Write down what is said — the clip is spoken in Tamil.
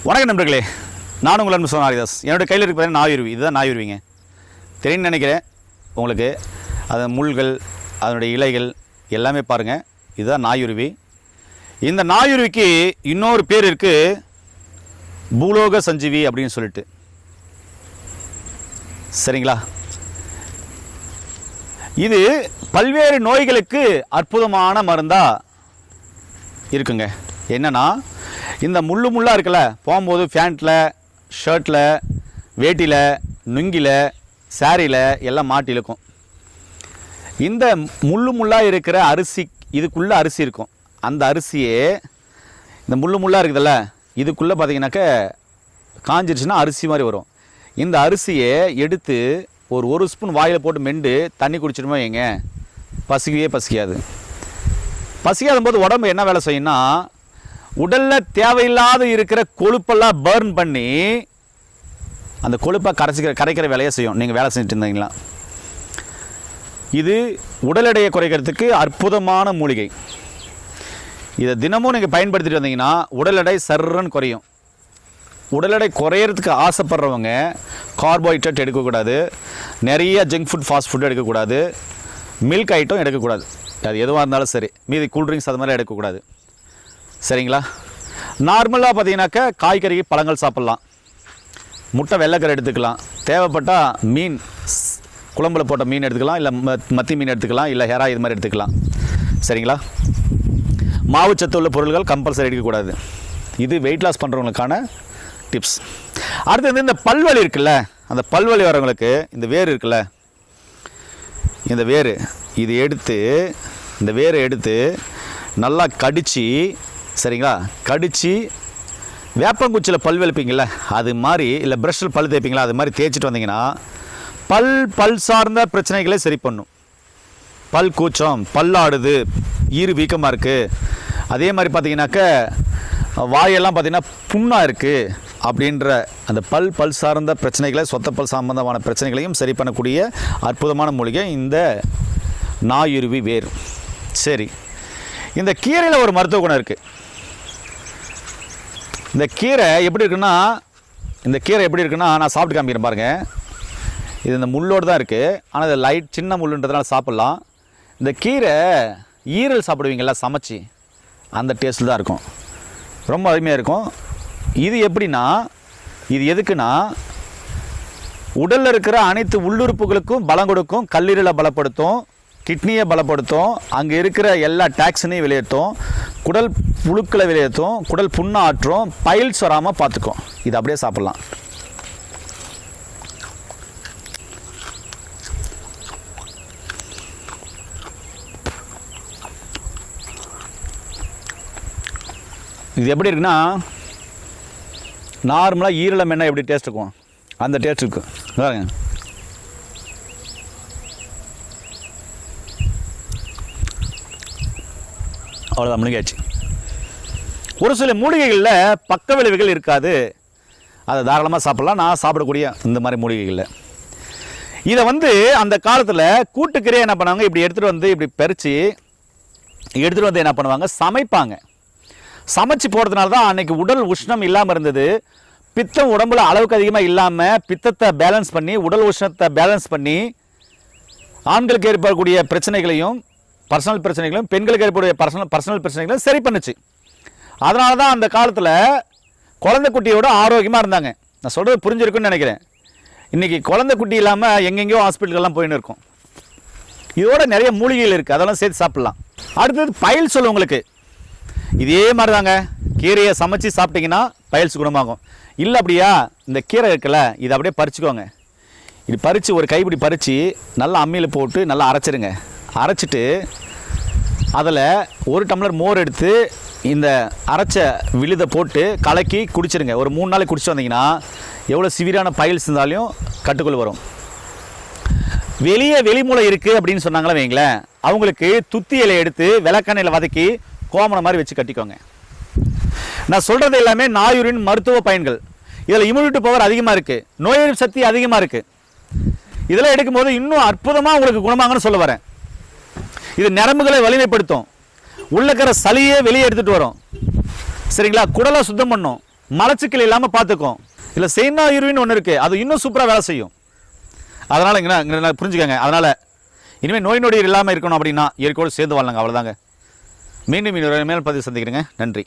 வணக்கம் நண்பர்களே, நான் உங்கள் அன்பு ஹரிதாஸ். என்னோடய கையில் இருக்க நாயுருவி, இதுதான் நாயுருவிங்க. தெரியும்னு நினைக்கிறேன் உங்களுக்கு. அது முள்கள், அதனுடைய இலைகள் எல்லாமே பாருங்கள். இதுதான் நாயுருவி. இந்த நாயுருவிக்கு இன்னொரு பேர் இருக்குது, பூலோக சஞ்சீவி அப்படின்னு சொல்லிட்டு. சரிங்களா? இது பல்வேறு நோய்களுக்கு அற்புதமான மருந்தாக இருக்குங்க. என்னன்னா, இந்த முள்ளாக இருக்குல்ல, போகும்போது ஃபேண்ட்டில், ஷர்ட்டில், வேட்டியில், நுங்கியில், சாரியில் எல்லாம் மாட்டி இழுக்கும். இந்த முள்ளாக இருக்கிற அரிசி, இதுக்குள்ளே அரிசி இருக்கும். அந்த அரிசியே, இந்த முள்ளாக இருக்குதுல்ல, இதுக்குள்ளே பார்த்தீங்கன்னாக்க காஞ்சிருச்சுன்னா அரிசி மாதிரி வரும். இந்த அரிசியை எடுத்து ஒரு ஸ்பூன் வாயில் போட்டு மெண்டு தண்ணி குடிச்சிடுமோ ஏங்க, பசிக்கவே பசிக்காது. பசிக்காத போது உடம்பு என்ன வேலை செய்யும்னா, உடலில் தேவையில்லாத இருக்கிற கொழுப்பெல்லாம் பர்ன் பண்ணி அந்த கொழுப்பை கரைக்கிற வேலையை செய்யும். நீங்கள் வேலை செஞ்சுட்டு இருந்தீங்களா? இது உடல் எடையை குறைக்கிறதுக்கு அற்புதமான மூலிகை. இதை தினமும் நீங்கள் பயன்படுத்திட்டு வந்தீங்கன்னா உடல் எடை சர்றன்னு குறையும். உடல் எடை குறையிறதுக்கு ஆசைப்படுறவங்க கார்போஹைட்ரேட் எடுக்கக்கூடாது, நிறைய ஜங்க் ஃபுட், ஃபாஸ்ட் ஃபுட் எடுக்கக்கூடாது, மில்க் ஐட்டம் எடுக்கக்கூடாது. அது எதுவாக இருந்தாலும் சரி. மீதி கூல்ட்ரிங்க்ஸ் அது மாதிரி எடுக்கக்கூடாது. சரிங்களா? நார்மலாக பார்த்தீங்கன்னாக்கா காய்கறி, பழங்கள் சாப்பிட்லாம், முட்டை, வெள்ளைக்கரை எடுத்துக்கலாம், தேவைப்பட்டால் மீன், குழம்புல போட்ட மீன் எடுத்துக்கலாம், இல்லை மத்தி மீன் எடுத்துக்கலாம், இல்லை ஹெரா இது மாதிரி எடுத்துக்கலாம். சரிங்களா? மாவு சத்து உள்ள பொருள்கள் கம்பல்சரி எடுக்கக்கூடாது. இது வெயிட் லாஸ் பண்ணுறவங்களுக்கான டிப்ஸ். அடுத்தது இந்த பல்வலி இருக்குல்ல, அந்த பல்வலி வரவங்களுக்கு இந்த வேர் இருக்குல்ல, இந்த வேர் இது எடுத்து, இந்த வேரை எடுத்து நல்லா கடித்து, சரிங்களா, கடித்து வேப்பங்குச்சியில் பல் வெளுப்பீங்கள அது மாதிரி, இல்லை ப்ரஷ்ஷில் பல் தேய்ப்பீங்களா அது மாதிரி தேய்ச்சிட்டு வந்தீங்கன்னா பல் சார்ந்த பிரச்சனைகளே சரி பண்ணும். பல் கூச்சம், பல்லாடுது, ஈறு வீக்கமாக இருக்குது, அதே மாதிரி பார்த்தீங்கன்னாக்க வாயெல்லாம் பார்த்திங்கன்னா புண்ணாக இருக்குது அப்படின்ற அந்த பல் சார்ந்த பிரச்சனைகளை, சொத்தப்பல் சம்பந்தமான பிரச்சனைகளையும் சரி பண்ணக்கூடிய அற்புதமான மூலிகை இந்த நாயுருவி வேர். சரி, இந்த கீரையில் ஒரு மருத்துவ குணம் இருக்குது. இந்த கீரை எப்படி இருக்குன்னா, நான் சாப்பிட்டு காமிக்கிறேன் பாருங்கள். இது இந்த முள்ளோடு தான் இருக்குது, ஆனால் இது லைட் சின்ன முள்ளுன்றதுனால சாப்பிட்லாம். இந்த கீரை ஈரல் சாப்பிடுவீங்களா சமைச்சி, அந்த டேஸ்ட்டில் தான் இருக்கும், ரொம்ப அருமையாக இருக்கும். இது எப்படின்னா, இது எதுக்குன்னா உடலில் இருக்கிற அனைத்து உள்ளுறுப்புகளுக்கும் பலம் கொடுக்கும், கல்லீரலை பலப்படுத்தும், கிட்னியை பலப்படுத்தும், அங்கே இருக்கிற எல்லா டாக்ஸினையும் வெளியேற்றும், குடல் புழுக்களை வெளியேற்றும், குடல் புண்ணாற்றும், பைல்ஸ் வராமல் பார்த்துக்கும். இது அப்படியே சாப்பிட்லாம். இது எப்படி இருக்குன்னா, நார்மலாக ஈரலை மென்னா எப்படி டேஸ்ட் இருக்கும் அந்த டேஸ்ட் இருக்கும். பாருங்க, அவ்வளோதான், முழுகாச்சு. ஒரு சில மூலிகைகளில் பக்க விளைவுகள் இருக்காது, அதை தாராளமாக சாப்பிட்லாம். நான் சாப்பிடக்கூடிய இந்த மாதிரி மூலிகைகளில் இதை அந்த காலத்தில் கூட்டுக்கீரையை என்ன பண்ணுவாங்க, இப்படி இப்படி பறித்து எடுத்துகிட்டு வந்து என்ன பண்ணுவாங்க, சமைப்பாங்க. சமைச்சு போகிறதுனால தான் அன்றைக்கி உடல் உஷ்ணம் இல்லாமல் இருந்தது. பித்தம் உடம்புல அளவுக்கு அதிகமாக இல்லாமல் பித்தத்தை பேலன்ஸ் பண்ணி, உடல் உஷ்ணத்தை பேலன்ஸ் பண்ணி, ஆண்களுக்கு ஏற்படக்கூடிய பிரச்சனைகளையும், பர்சனல் பிரச்சனைகளையும், பெண்களுக்கு ஏற்படக்கூடிய பர்சனல் பிரச்சனைகளையும் சரி பண்ணுச்சு. அதனால தான் அந்த காலத்தில் குழந்தை குட்டியோட ஆரோக்கியமாக இருந்தாங்க. நான் சொல்கிறது புரிஞ்சிருக்குன்னு நினைக்கிறேன். இன்றைக்கி குழந்தை குட்டி இல்லாமல் எங்கெங்கேயோ ஹாஸ்பிட்டலுக்கெல்லாம் போயின்னு இருக்கும். இதோட நிறைய மூலிகைகள் இருக்குது, அதெல்லாம் சேர்த்து சாப்பிட்லாம். அடுத்தது பைல்ஸ் உள்ளவங்களுக்கு இதே மாதிரி தாங்க. கீரையை சமைச்சு சாப்பிட்டிங்கன்னா பைல்ஸ் குணமாகும். இல்லை அப்படியா, இந்த கீரை இருக்குல்ல, இதை அப்படியே பறிச்சுக்கோங்க. இது பறித்து ஒரு கைப்பிடி பறித்து நல்லா அம்மியில் போட்டு நல்லா அரைச்சிடுங்க. அரைச்சிட்டு அதில் ஒரு டம்ளர் மோர் எடுத்து இந்த அரைச்ச விழுதை போட்டு கலக்கி குடிச்சிடுங்க. ஒரு 3 நாளைக்கு குடிச்சு வந்தீங்கன்னா எவ்வளோ சிவியரான பைல்ஸ் இருந்தாலும் கட்டுக்குள் வரும். வெளிமூளை இருக்குது அப்படின்னு சொன்னாங்களே வைங்களேன், அவங்களுக்கு துத்தி இலையை எடுத்து விளக்கெண்ணெயில் வதக்கி கோமணம் மாதிரி வச்சு கட்டிக்கோங்க. நான் சொல்கிறது எல்லாமே நாயுரின் மருத்துவ பயன்கள். இதில் இம்யூனிட்டி பவர் அதிகமாக இருக்குது, நோய் எதிர்ப்பு சக்தி அதிகமாக இருக்குது. இதெல்லாம் எடுக்கும்போது இன்னும் அற்புதமாக உங்களுக்கு குணமாகன்னு சொல்ல வரேன். இது நரம்புகளை வலிமைப்படுத்தும், உள்ளக்கிற சளியே வெளியே எடுத்துகிட்டு வரும். சரிங்களா? குடலை சுத்தம் பண்ணும், மலச்சிக்கல் இல்லாமல் பார்த்துக்கும். இல்லை செய்னா யூரின் ஒன்று இருக்குது, அது இன்னும் சூப்பராக வேலை செய்யும். அதனால் இங்கே புரிஞ்சுக்கங்க. அதனால் இனிமேல் நோய் நொடிகள் இல்லாமல் இருக்கணும் அப்படின்னா இயற்கையோடு சேர்ந்து வாழலாங்க. அவ்வளோதாங்க. மீண்டும் இன்னொரு மேல் பதிவு சந்திக்கிறேங்க. நன்றி.